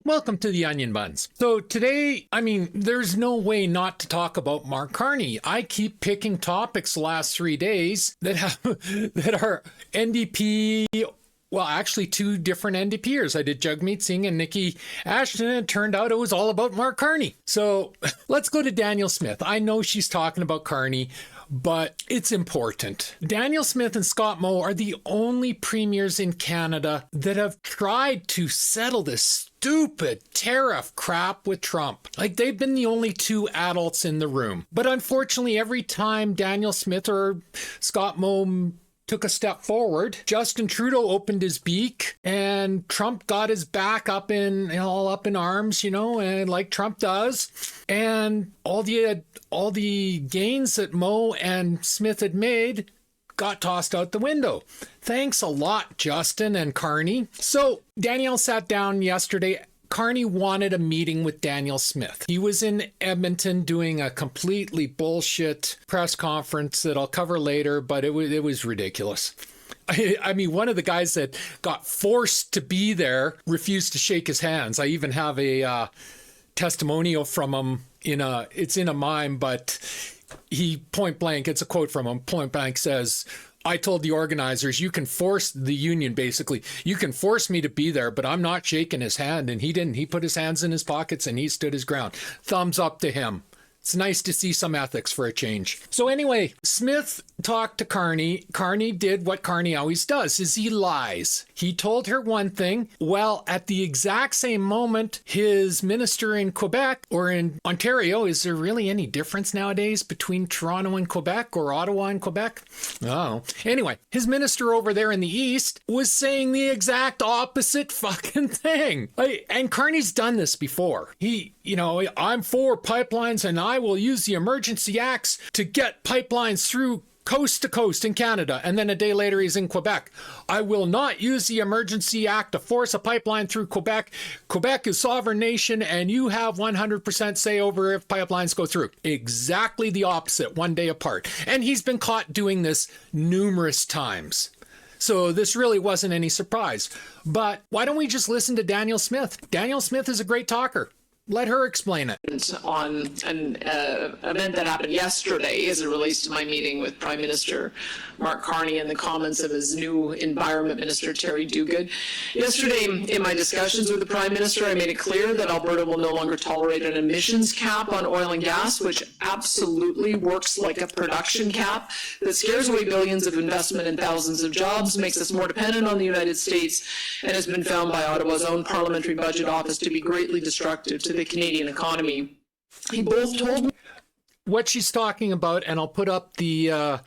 Welcome to the Onion Buns. So today, there's no way not to talk about Mark Carney. I keep picking topics the last 3 days that are NDP. Well, actually, two different NDPers. I did Jagmeet Singh and Nikki Ashton, and it turned out it was all about Mark Carney. So let's go to Danielle Smith. I know she's talking about Carney, but it's important. Danielle Smith and Scott Moe are the only premiers in Canada that have tried to settle this stupid tariff crap with Trump. Like, they've been the only two adults in the room. But unfortunately, every time Danielle Smith or Scott Moe took a step forward, Justin Trudeau opened his beak and Trump got his back up in all up in arms, and like Trump does. And all the gains that Moe and Smith had made got tossed out the window. Thanks a lot, Justin and Carney. So Danielle sat down yesterday. Carney wanted a meeting with Danielle Smith. He was in Edmonton doing a completely bullshit press conference that I'll cover later, but it was ridiculous. I mean, one of the guys that got forced to be there refused to shake his hands. I even have a testimonial from him it's in a mime, but he point blank, it's a quote from him, point blank says, I told the organizers, you can force the union, basically. You can force me to be there, but I'm not shaking his hand. And he didn't. He put his hands in his pockets and he stood his ground. Thumbs up to him. It's nice to see some ethics for a change. So anyway, Smith talked to Carney. Carney did what Carney always does, is he lies. He told her one thing. Well, at the exact same moment, his minister in Quebec or in Ontario, is there really any difference nowadays between Toronto and Quebec or Ottawa and Quebec? Oh. Anyway, his minister over there in the East was saying the exact opposite fucking thing. And Carney's done this before. I'm for pipelines and I will use the emergency acts to get pipelines through coast to coast in Canada. And then a day later, he's in Quebec. I will not use the emergency act to force a pipeline through Quebec. Quebec is sovereign nation and you have 100% say over if pipelines go through. Exactly the opposite, one day apart. And he's been caught doing this numerous times. So this really wasn't any surprise. But why don't we just listen to Danielle Smith? Danielle Smith is a great talker. Let her explain it. On an event that happened yesterday as it relates to my meeting with Prime Minister Mark Carney and the comments of his new Environment Minister, Terry Duguid. Yesterday, in my discussions with the Prime Minister, I made it clear that Alberta will no longer tolerate an emissions cap on oil and gas, which absolutely works like a production cap that scares away billions of investment and thousands of jobs, makes us more dependent on the United States, and has been found by Ottawa's own Parliamentary Budget Office to be greatly destructive to the Canadian economy. He both told me what she's talking about, and I'll put up the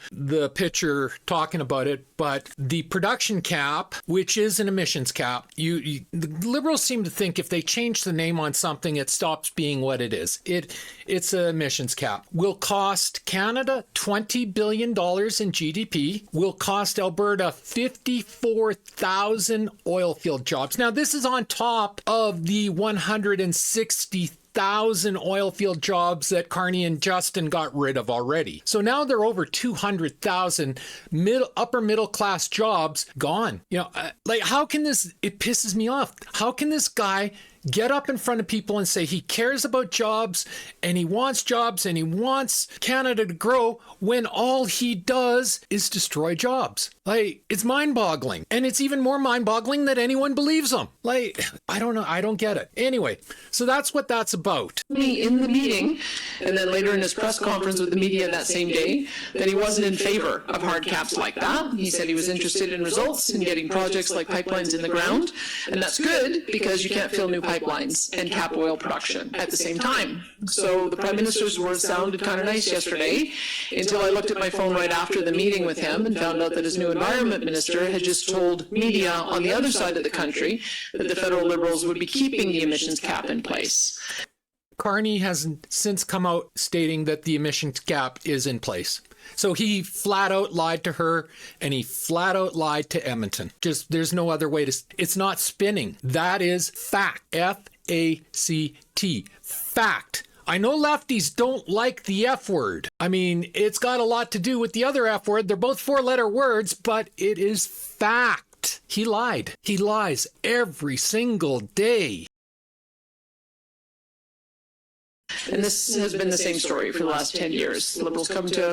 picture talking about it, but the production cap, which is an emissions cap, the Liberals seem to think if they change the name on something, it stops being what it is. It's an emissions cap. Will cost Canada $20 billion in GDP, will cost Alberta 54,000 oil field jobs. Now, this is on top of the 160,000 oil field jobs that Carney and Justin got rid of already. So now they're over 200,000 upper middle class jobs gone. How can this, it pisses me off. How can this guy get up in front of people and say he cares about jobs and he wants Canada to grow when all he does is destroy jobs? It's mind-boggling. And it's even more mind-boggling that anyone believes him. I don't know. I don't get it. Anyway, so that's what that's about. In the meeting, and then later in his press conference with the media that same day, that he wasn't in favor of hard caps like that. He said he was interested in results and getting projects like pipelines in the ground. And that's good because you can't fill new pipelines and cap oil production at the same time. So the Prime Minister's words sounded kind of nice yesterday until I looked at my phone right after the meeting with him and found out that his new Environment Minister had just told media on the other side of the country that the federal Liberals would be keeping the emissions cap in place. Carney has since come out stating that the emissions cap is in place. So he flat out lied to her and he flat out lied to Edmonton. There's no other way it's not spinning. That is fact. F-A-C-T. Fact. I know lefties don't like the F word. It's got a lot to do with the other F word. They're both 4-letter words, but it is fact. He lied. He lies every single day. And this has been the same story for the last 10 years. The Liberals come to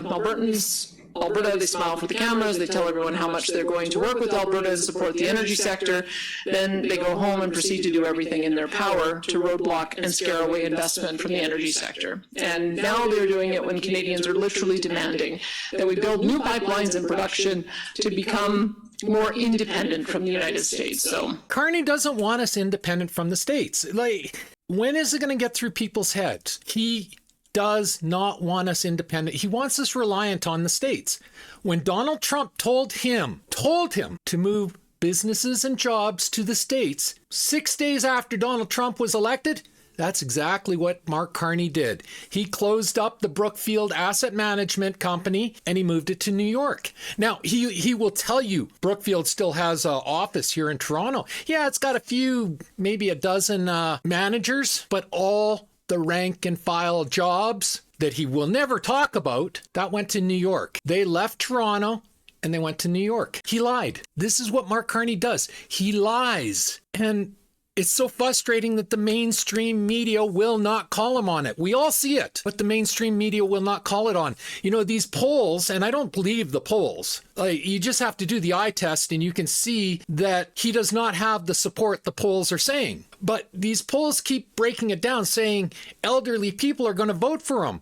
Alberta, they smile for the cameras, they tell everyone how much they're going to work with Alberta and support the energy sector. Then they go home and proceed to do everything in their power to roadblock and scare away investment from the energy sector. And now they're doing it when Canadians are literally demanding that we build new pipelines and production to become more independent from the United States. So Carney doesn't want us independent from the States. Like, when is it going to get through people's heads? He does not want us independent. He wants us reliant on the States. When Donald Trump told him to move businesses and jobs to the States, 6 days after Donald Trump was elected, that's exactly what Mark Carney did. He closed up the Brookfield Asset Management Company and he moved it to New York. Now, he will tell you Brookfield still has an office here in Toronto. Yeah, it's got a few, maybe a dozen managers, but all the rank and file jobs that he will never talk about, that went to New York. They left Toronto and they went to New York. He lied. This is what Mark Carney does. He lies. And it's so frustrating that the mainstream media will not call him on it. We all see it, but the mainstream media will not call it on. You know, these polls, and I don't believe the polls, you just have to do the eye test and you can see that he does not have the support the polls are saying. But these polls keep breaking it down, saying elderly people are going to vote for him.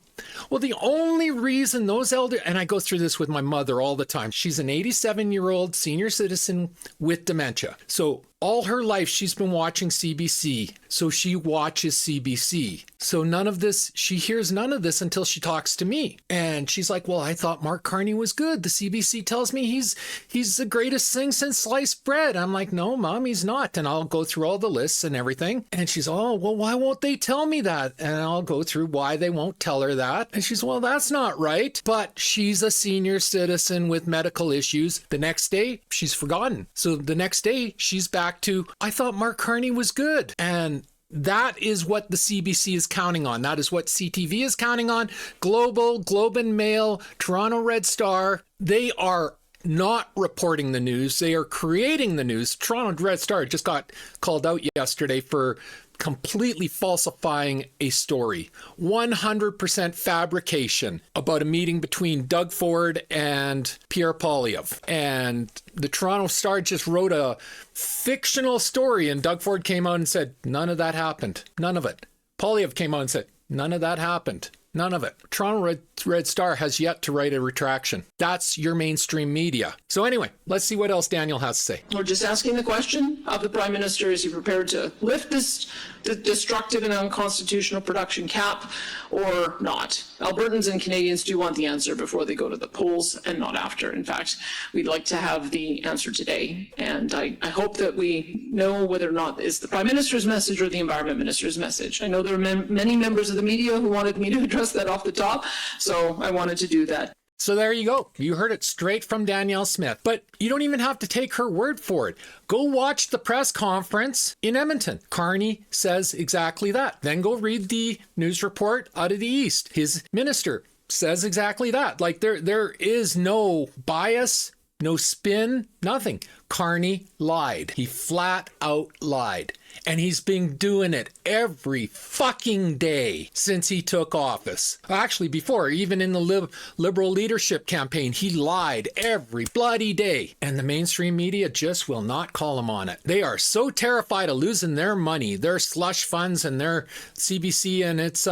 Well, the only reason those and I go through this with my mother all the time. She's an 87-year-old senior citizen with dementia. So all her life, she's been watching CBC. So she watches CBC. So none of this, she hears none of this until she talks to me. And she's like, well, I thought Mark Carney was good. The CBC tells me he's the greatest thing since sliced bread. I'm like, no, Mom, he's not. And I'll go through all the lists and everything. And she's, oh, well, why won't they tell me that? And I'll go through why they won't tell her that. And she's, well, that's not right. But she's a senior citizen with medical issues. The next day, she's forgotten. So the next day, she's back to, I thought Mark Carney was good. And that is what the CBC is counting on. That is what CTV is counting on. Global, Globe and Mail, Toronto Red Star, they are not reporting the news. They are creating the news. Toronto Red Star just got called out yesterday for completely falsifying a story. 100% fabrication about a meeting between Doug Ford and Pierre Poilievre. And the Toronto Star just wrote a fictional story and Doug Ford came out and said, none of that happened. None of it. Poilievre came out and said, none of that happened. None of it. Toronto Red Star has yet to write a retraction. That's your mainstream media. So anyway, let's see what else Daniel has to say. We're just asking the question of the Prime Minister, is he prepared to lift this destructive and unconstitutional production cap or not? Albertans and Canadians do want the answer before they go to the polls and not after. In fact, we'd like to have the answer today. And I hope that we know whether or not it's the Prime Minister's message or the Environment Minister's message. I know there are many members of the media who wanted me to address that off the top, so I wanted to do that. So there you go. You heard it straight from Danielle Smith. But you don't even have to take her word for it. Go watch the press conference in Edmonton. Carney says exactly that. Then go read the news report out of the East. His minister says exactly that. Like there is no bias, no spin, nothing. Carney lied. He flat out lied. And he's been doing it every fucking day since he took office. Actually, before, even in the Liberal leadership campaign, he lied every bloody day. And the mainstream media just will not call him on it. They are so terrified of losing their money, their slush funds and their CBC and its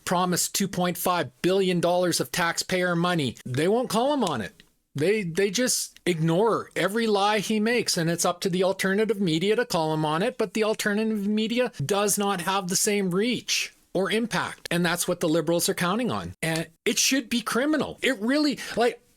promised $2.5 billion of taxpayer money. They won't call him on it. They just ignore every lie he makes, and it's up to the alternative media to call him on it, but the alternative media does not have the same reach or impact, and that's what the Liberals are counting on. And it should be criminal. It really,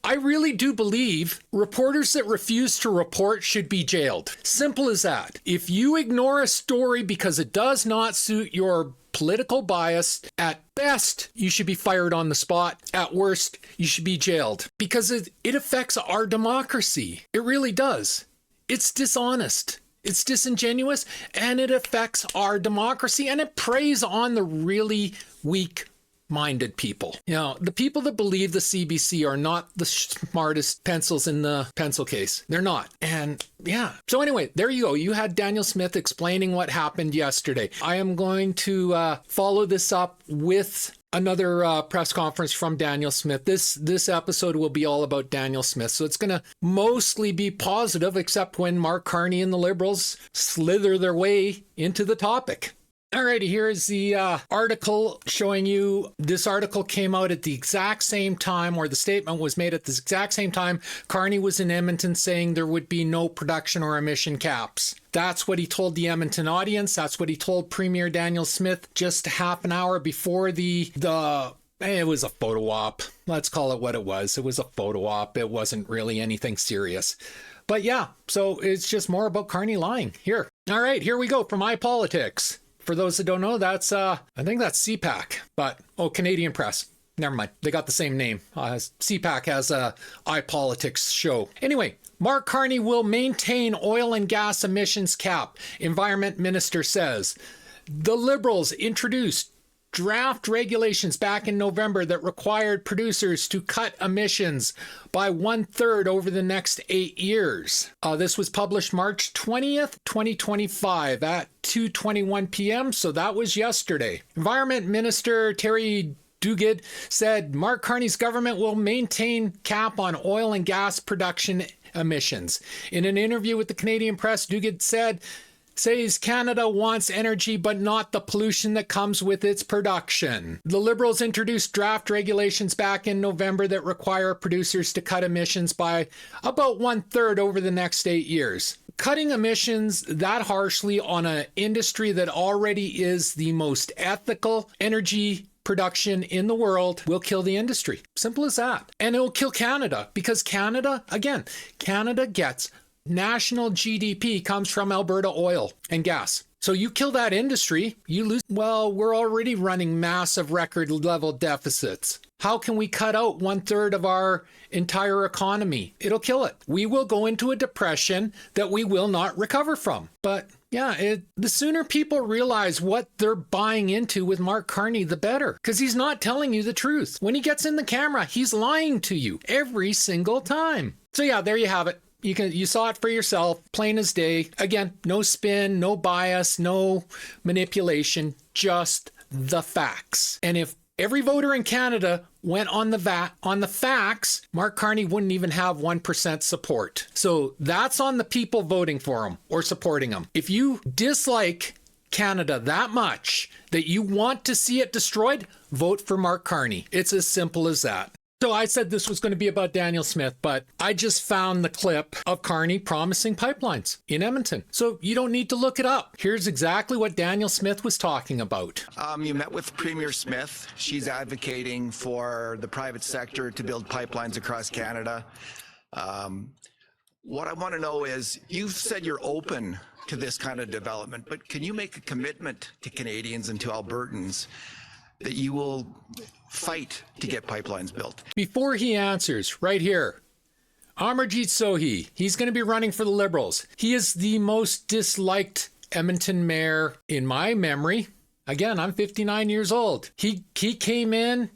I really do believe reporters that refuse to report should be jailed. Simple as that. If you ignore a story because it does not suit your political bias, at best, you should be fired on the spot. At worst, you should be jailed because it affects our democracy. It really does. It's dishonest. It's disingenuous, and it affects our democracy, and it preys on the really weak minded people. You know, the people that believe the CBC are not the smartest pencils in the pencil case. They're not. And yeah. So anyway, there you go. You had Danielle Smith explaining what happened yesterday. I am going to follow this up with another press conference from Danielle Smith. This episode will be all about Danielle Smith. So it's going to mostly be positive, except when Mark Carney and the Liberals slither their way into the topic. Alrighty, here is the article showing you. This article came out at the exact same time, or the statement was made at the exact same time Carney was in Edmonton saying there would be no production or emission caps. That's what he told the Edmonton audience. That's what he told Premier Danielle Smith just half an hour before it was a photo op. Let's call it what it was. It was a photo op. It wasn't really anything serious. But yeah, so it's just more about Carney lying here. All right, here we go for My Politics. For those that don't know, that's I think that's CPAC, but Canadian Press. Never mind. They got the same name. CPAC has a iPolitics show. Anyway, Mark Carney will maintain oil and gas emissions cap, Environment Minister says. The Liberals introduced draft regulations back in November that required producers to cut emissions by 1/3 over the next 8 years. This was published March 20th, 2025 at 2:21 p.m. So that was yesterday. Environment Minister Terry Duguid said Mark Carney's government will maintain cap on oil and gas production emissions. In an interview with the Canadian Press, Duguid says Canada wants energy but not the pollution that comes with its production. The Liberals introduced draft regulations back in November that require producers to cut emissions by about 1/3 over the next 8 years. Cutting emissions that harshly on an industry that already is the most ethical energy production in the world will kill the industry. Simple as that. And it will kill Canada because Canada gets national GDP comes from Alberta oil and gas. So you kill that industry, you lose. Well, we're already running massive record level deficits. How can we cut out 1/3 of our entire economy? It'll kill it. We will go into a depression that we will not recover from. But yeah, the sooner people realize what they're buying into with Mark Carney, the better. Because he's not telling you the truth. When he gets in the camera, he's lying to you every single time. So yeah, there you have it. You saw it for yourself, plain as day. Again, no spin, no bias, no manipulation, just the facts. And if every voter in Canada went on the facts, Mark Carney wouldn't even have 1% support. So that's on the people voting for him or supporting him. If you dislike Canada that much that you want to see it destroyed, vote for Mark Carney. It's as simple as that. So I said this was going to be about Danielle Smith, but I just found the clip of Carney promising pipelines in Edmonton. So you don't need to look it up. Here's exactly what Danielle Smith was talking about. You met with Premier Smith. She's advocating for the private sector to build pipelines across Canada. What I want to know is, you've said you're open to this kind of development, but can you make a commitment to Canadians and to Albertans that you will fight to get pipelines built? Before he answers, right here, Amarjeet Sohi, he's going to be running for the Liberals. He is the most disliked Edmonton mayor in my memory. Again, I'm 59 years old. He came in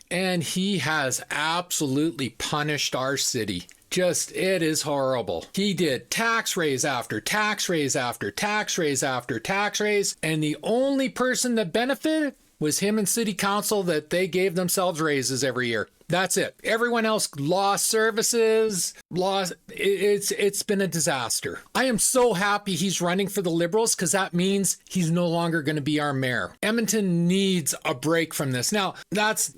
and he has absolutely punished our city. It is horrible. He did tax raise after tax raise after tax raise after tax raise, and the only person that benefited was him and city council, that they gave themselves raises every year. That's it. Everyone else lost services, it's been a disaster. I am so happy he's running for the Liberals because that means he's no longer going to be our mayor. Edmonton needs a break from this. Now,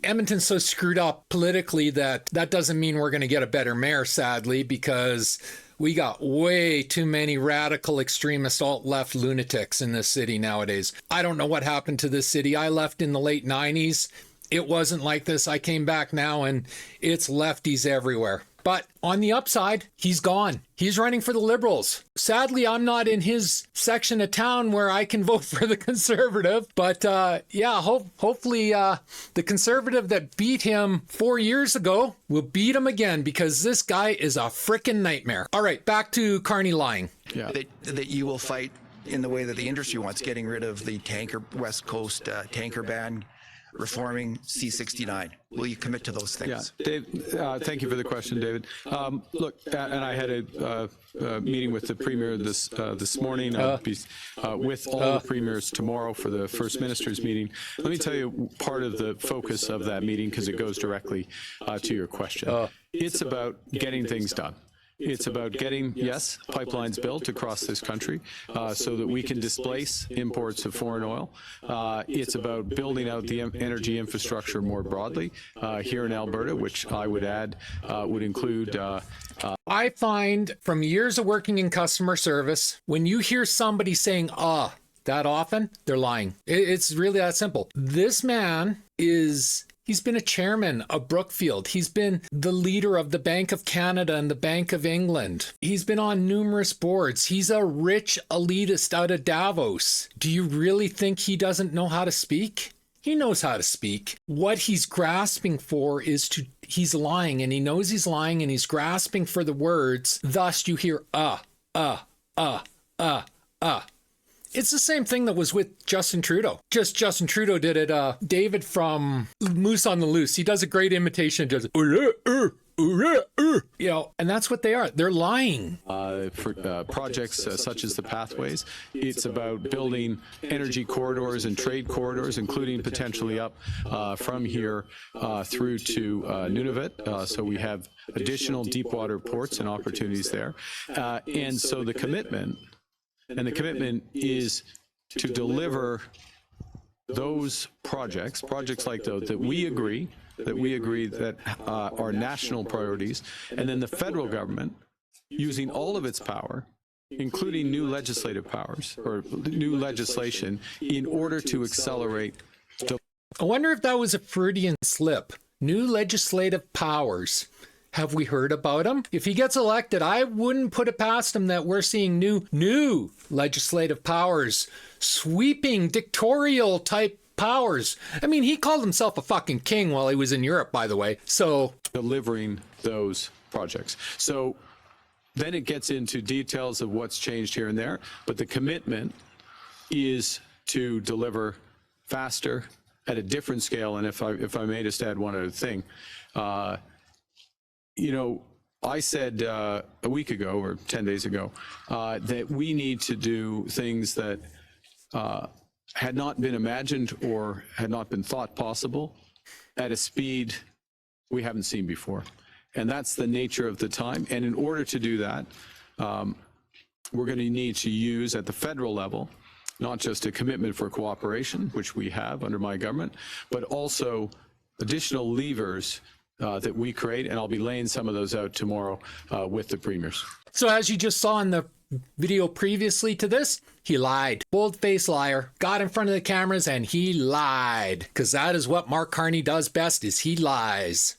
Edmonton's so screwed up politically that doesn't mean we're going to get a better mayor, sadly, because we got way too many radical extremist alt-left lunatics in this city nowadays. I don't know what happened to this city. I left in the late 90s. It wasn't like this. I came back now and it's lefties everywhere. But on the upside, he's gone. He's running for the Liberals. Sadly, I'm not in his section of town where I can vote for the Conservative. But hopefully the Conservative that beat him 4 years ago will beat him again, because this guy is a frickin' nightmare. All right, back to Carney lying. Yeah. That you will fight in the way that the industry wants, getting rid of the West Coast tanker ban, reforming C-69? Will you commit to those things? Yeah, Dave, thank you for the question, David. Look, and I had a meeting with the Premier this morning. I'll be with all the Premiers tomorrow for the First Minister's meeting. Let me tell you part of the focus of that meeting, because it goes directly to your question. It's about getting things done. It's about getting, yes, pipelines built across this country so that we can displace imports of foreign oil. It's about building out the energy infrastructure more broadly here in Alberta, which I would add would include I find from years of working in customer service, when you hear somebody saying, that often, they're lying. It's really that simple. This man he's been a chairman of Brookfield. He's been the leader of the Bank of Canada and the Bank of England. He's been on numerous boards. He's a rich elitist out of Davos. Do you really think he doesn't know how to speak? He knows how to speak. What he's grasping for he's lying, and he knows he's lying, and he's grasping for the words. Thus you hear, It's the same thing that was with Justin Trudeau. Just Justin Trudeau did it. David from Moose on the Loose. He does a great imitation. Does and that's what they are. They're lying. For projects such as the pathways, it's about building energy corridors and trade corridors, including potentially up from here through to Nunavut. So we have additional deep water ports and opportunities there. And so the commitment is to deliver those projects like those that we agree that are national priorities, and then the federal government, using all of its power, including new legislative powers or new legislation, in order to accelerate. I wonder if that was a Freudian slip. New legislative powers. Have we heard about him? If he gets elected, I wouldn't put it past him that we're seeing new legislative powers, sweeping dictatorial type powers. I mean, he called himself a fucking king while he was in Europe, by the way. So delivering those projects. So then it gets into details of what's changed here and there, but the commitment is to deliver faster at a different scale. And if I may just add one other thing, I said a week ago or 10 days ago that we need to do things that had not been imagined or had not been thought possible at a speed we haven't seen before. And that's the nature of the time. And in order to do that, we're going to need to use at the federal level, not just a commitment for cooperation, which we have under my government, but also additional levers that we create, and I'll be laying some of those out tomorrow with the premiers. So as you just saw in the video previously to this, he lied. Bold-faced liar. Got in front of the cameras and he lied. Because that is what Mark Carney does best, is he lies.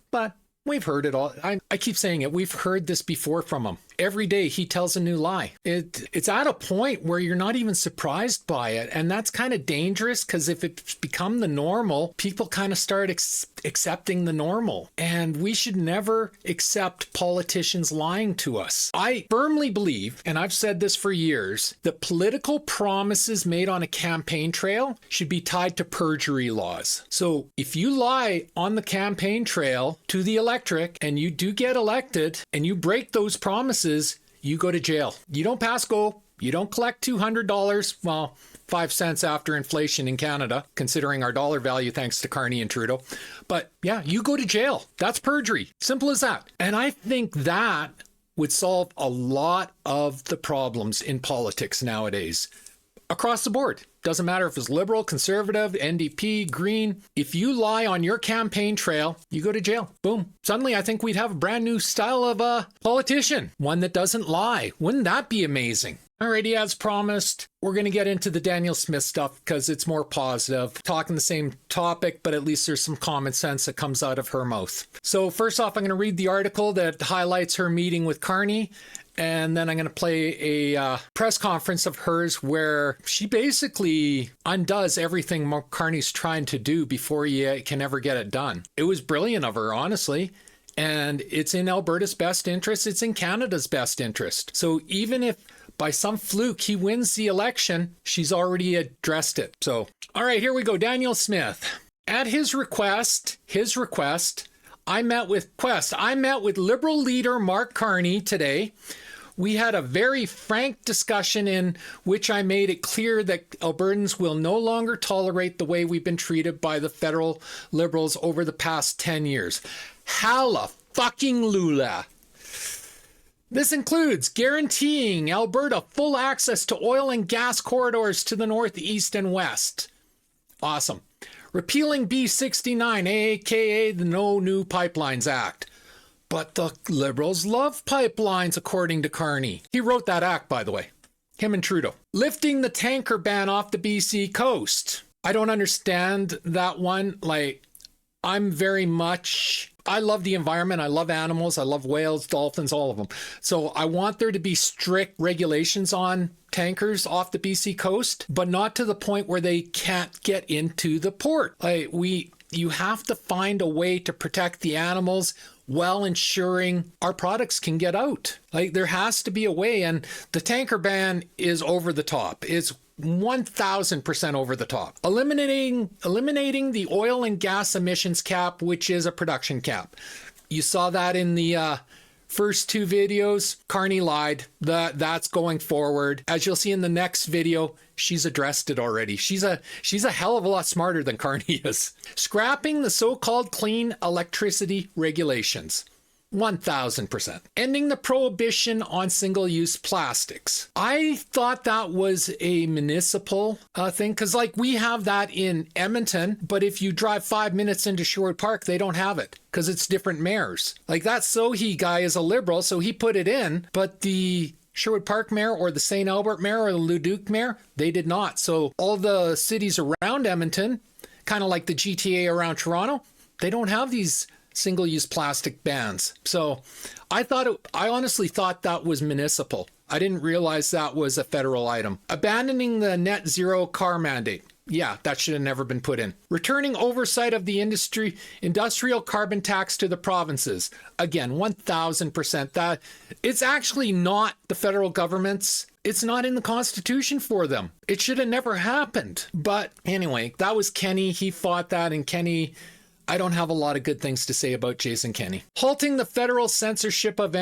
But we've heard it all. I keep saying it. We've heard this before from him. Every day he tells a new lie. It's at a point where you're not even surprised by it. And that's kind of dangerous, because if it's become the normal, people kind of start accepting the normal. And we should never accept politicians lying to us. I firmly believe, and I've said this for years, that political promises made on a campaign trail should be tied to perjury laws. So if you lie on the campaign trail to the electorate and you do get elected and you break those promises, you go to jail. You don't pass go. You don't collect $200. Well, 5 cents after inflation in Canada, considering our dollar value thanks to Carney and Trudeau. But yeah, you go to jail. That's perjury. Simple as that. And I think that would solve a lot of the problems in politics nowadays. Across the board. Doesn't matter if it's liberal, conservative, NDP, Green. If you lie on your campaign trail, you go to jail. Boom. Suddenly, I think we'd have a brand new style of a politician. One that doesn't lie. Wouldn't that be amazing? Alrighty, as promised, we're going to get into the Danielle Smith stuff because it's more positive. Talking the same topic, but at least there's some common sense that comes out of her mouth. So first off, I'm going to read the article that highlights her meeting with Carney. And then I'm going to play a press conference of hers where she basically undoes everything Mark Carney's trying to do before he can ever get it done. It was brilliant of her, honestly. And it's in Alberta's best interest. It's in Canada's best interest. So even if by some fluke he wins the election, she's already addressed it. So, all right, here we go. Danielle Smith. At his request, I met with Liberal leader Mark Carney today. We had a very frank discussion in which I made it clear that Albertans will no longer tolerate the way we've been treated by the federal Liberals over the past 10 years. Hallelujah. This includes guaranteeing Alberta full access to oil and gas corridors to the north, east, and west. Awesome. Repealing B69, aka the No New Pipelines Act. But the Liberals love pipelines, according to Carney. He wrote that act, by the way. Him and Trudeau. Lifting the tanker ban off the BC coast. I don't understand that one. I love the environment. I love animals. I love whales, dolphins, all of them. So I want there to be strict regulations on tankers off the BC coast, but not to the point where they can't get into the port. You have to find a way to protect the animals while ensuring our products can get out. There has to be a way, and the tanker ban is over the top. It's 1,000% over the top. Eliminating the oil and gas emissions cap, which is a production cap. You saw that in the first two videos. Carney lied. That's going forward. As you'll see in the next video, she's addressed it already. She's a hell of a lot smarter than Carney is. Scrapping the so-called clean electricity regulations. 1,000%. Ending the prohibition on single-use plastics. I thought that was a municipal thing, because we have that in Edmonton, but if you drive 5 minutes into Sherwood Park, they don't have it because it's different mayors. That Sohi guy is a Liberal, so he put it in, but the Sherwood Park mayor or the St. Albert mayor or the Leduc mayor, they did not. So all the cities around Edmonton, kind of like the GTA around Toronto, they don't have these single-use plastic bans. So I honestly thought that was municipal. I didn't realize that was a federal item. Abandoning the net zero car mandate. Yeah, that should have never been put in. Returning oversight of the industrial carbon tax to the provinces. Again, 1,000%. That it's actually not the federal government's. It's not in the Constitution for them. It should have never happened. But anyway, that was Kenney. He fought that, and Kenney, I don't have a lot of good things to say about Jason Kenney. Halting the federal censorship of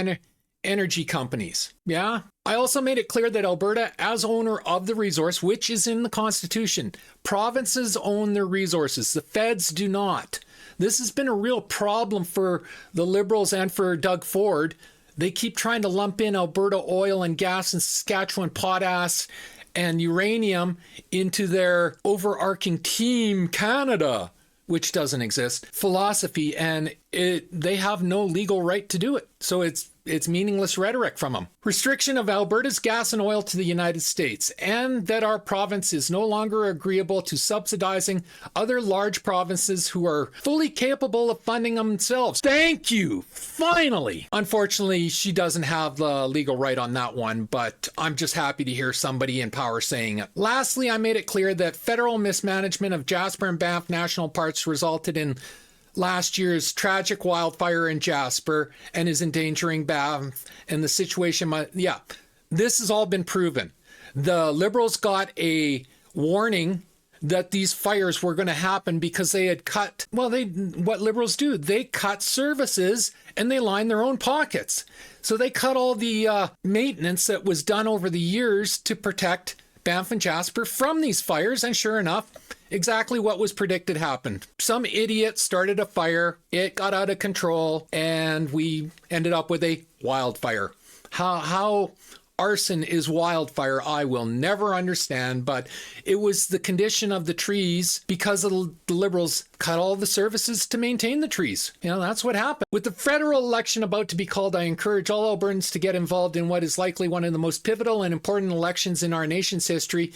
energy companies. Yeah. I also made it clear that Alberta, as owner of the resource, which is in the Constitution, provinces own their resources. The feds do not. This has been a real problem for the Liberals and for Doug Ford. They keep trying to lump in Alberta oil and gas and Saskatchewan potash and uranium into their overarching Team Canada, which doesn't exist, philosophy, and they have no legal right to do it. So it's meaningless rhetoric from them. Restriction of Alberta's gas and oil to the United States, and that our province is no longer agreeable to subsidizing other large provinces who are fully capable of funding themselves. Thank you! Finally! Unfortunately, she doesn't have the legal right on that one, but I'm just happy to hear somebody in power saying it. Lastly, I made it clear that federal mismanagement of Jasper and Banff National Parks resulted in last year's tragic wildfire in Jasper and is endangering Banff, and the situation this has all been proven. The Liberals got a warning that these fires were going to happen because they had cut, what Liberals do, they cut services and they line their own pockets. So they cut all the maintenance that was done over the years to protect Banff and Jasper from these fires, and sure enough, exactly what was predicted happened. Some idiot started a fire, it got out of control, and we ended up with a wildfire. How arson is wildfire, I will never understand, but it was the condition of the trees because of the Liberals cut all the services to maintain the trees. That's what happened. With the federal election about to be called, I encourage all Albertans to get involved in what is likely one of the most pivotal and important elections in our nation's history,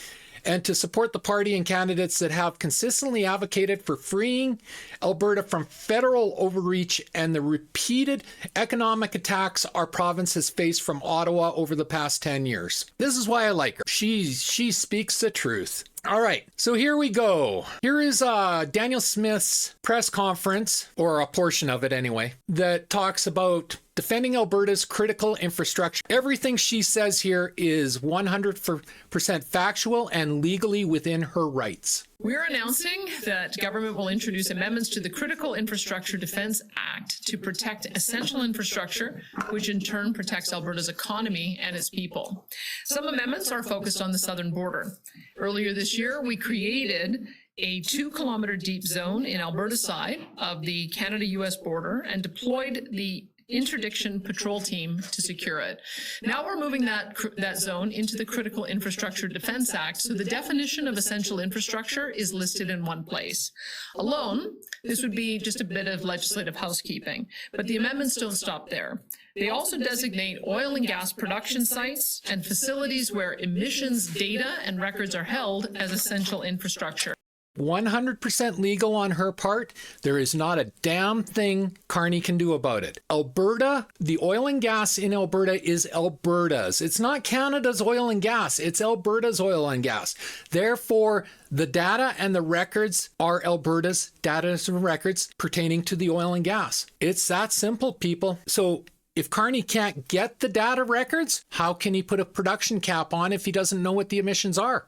and to support the party and candidates that have consistently advocated for freeing Alberta from federal overreach and the repeated economic attacks our province has faced from Ottawa over the past 10 years. This is why I like her. She speaks the truth. All right, so here we go. Here is Danielle Smith's press conference, or a portion of it anyway, that talks about defending Alberta's critical infrastructure. Everything she says here is 100% factual and legally within her rights. We're announcing that government will introduce amendments to the Critical Infrastructure Defence Act to protect essential infrastructure, which in turn protects Alberta's economy and its people. Some amendments are focused on the southern border. Earlier this year, we created a 2-kilometer deep zone in Alberta side of the Canada-US border and deployed the interdiction patrol team to secure it. Now we're moving that zone into the Critical Infrastructure Defence Act, so the definition of essential infrastructure is listed in one place. Alone, this would be just a bit of legislative housekeeping, but the amendments don't stop there. They also designate oil and gas production sites and facilities where emissions data and records are held as essential infrastructure. 100% legal on her part. There is not a damn thing Carney can do about it. Alberta, the oil and gas in Alberta is Alberta's. It's not Canada's oil and gas. It's Alberta's oil and gas. Therefore, the data and the records are Alberta's data and records pertaining to the oil and gas. It's that simple, people. So if Carney can't get the data records, how can he put a production cap on if he doesn't know what the emissions are?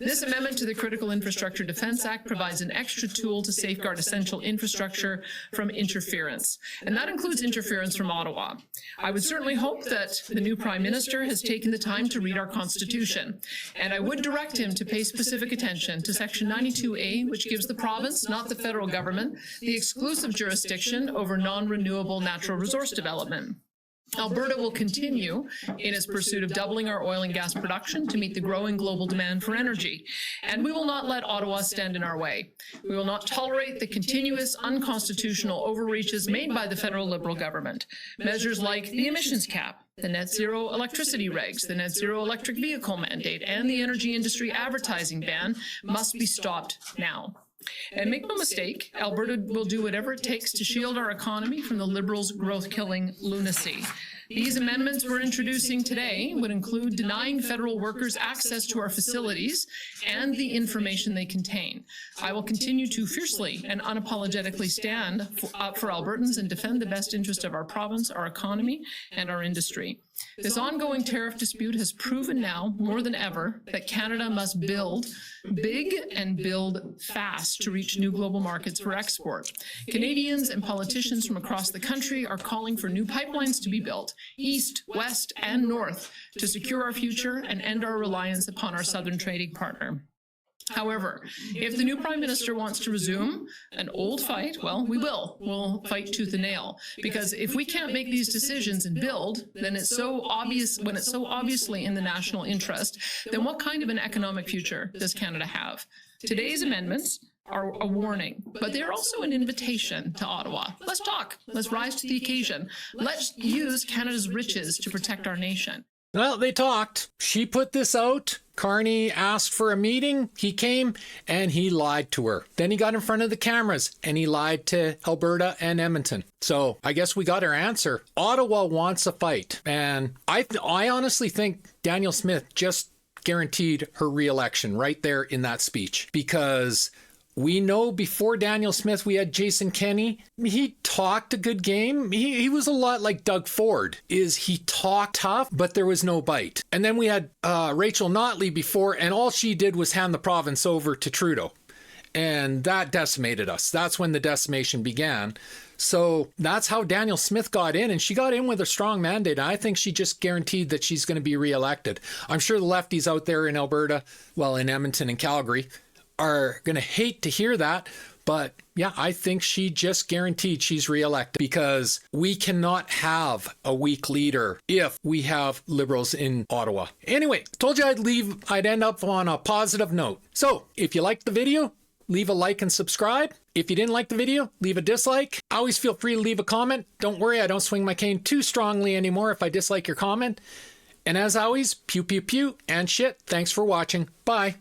This amendment to the Critical Infrastructure Defence Act provides an extra tool to safeguard essential infrastructure from interference, and that includes interference from Ottawa. I would certainly hope that the new Prime Minister has taken the time to read our Constitution, and I would direct him to pay specific attention to Section 92A, which gives the province, not the federal government, the exclusive jurisdiction over non-renewable natural resource development. Alberta will continue in its pursuit of doubling our oil and gas production to meet the growing global demand for energy. And we will not let Ottawa stand in our way. We will not tolerate the continuous unconstitutional overreaches made by the federal Liberal government. Measures like the emissions cap, the net zero electricity regs, the net zero electric vehicle mandate, and the energy industry advertising ban must be stopped now. And make no mistake, Alberta will do whatever it takes to shield our economy from the Liberals' growth-killing lunacy. These amendments we're introducing today would include denying federal workers access to our facilities and the information they contain. I will continue to fiercely and unapologetically stand up for Albertans and defend the best interest of our province, our economy, and our industry. This ongoing tariff dispute has proven now more than ever that Canada must build big and build fast to reach new global markets for export. Canadians and politicians from across the country are calling for new pipelines to be built, east, west, and north, to secure our future and end our reliance upon our southern trading partner. However, if the new Prime Minister wants to resume an old fight, well, we will. We'll fight tooth and nail. Because if we can't make these decisions and build, then it's so obvious, when it's so obviously in the national interest, then what kind of an economic future does Canada have? Today's amendments are a warning, but they're also an invitation to Ottawa. Let's talk. Let's rise to the occasion. Let's use Canada's riches to protect our nation. Well, they talked. She put this out. Carney asked for a meeting. He came and he lied to her. Then he got in front of the cameras and he lied to Alberta and Edmonton. So I guess we got our answer. Ottawa wants a fight. And I honestly think Danielle Smith just guaranteed her re-election right there in that speech, because we know before Danielle Smith, we had Jason Kenney. He talked a good game. He was a lot like Doug Ford. He talked tough, but there was no bite. And then we had Rachel Notley before, and all she did was hand the province over to Trudeau. And that decimated us. That's when the decimation began. So that's how Danielle Smith got in, and she got in with a strong mandate. I think she just guaranteed that she's going to be reelected. I'm sure the lefties out there in Alberta, well, in Edmonton and Calgary, are going to hate to hear that. But yeah, I think she just guaranteed she's reelected, because we cannot have a weak leader if we have Liberals in Ottawa. Anyway, told you I'd end up on a positive note. So if you liked the video, leave a like and subscribe. If you didn't like the video, leave a dislike. Always feel free to leave a comment. Don't worry, I don't swing my cane too strongly anymore if I dislike your comment. And as always, pew, pew, pew, and shit. Thanks for watching. Bye.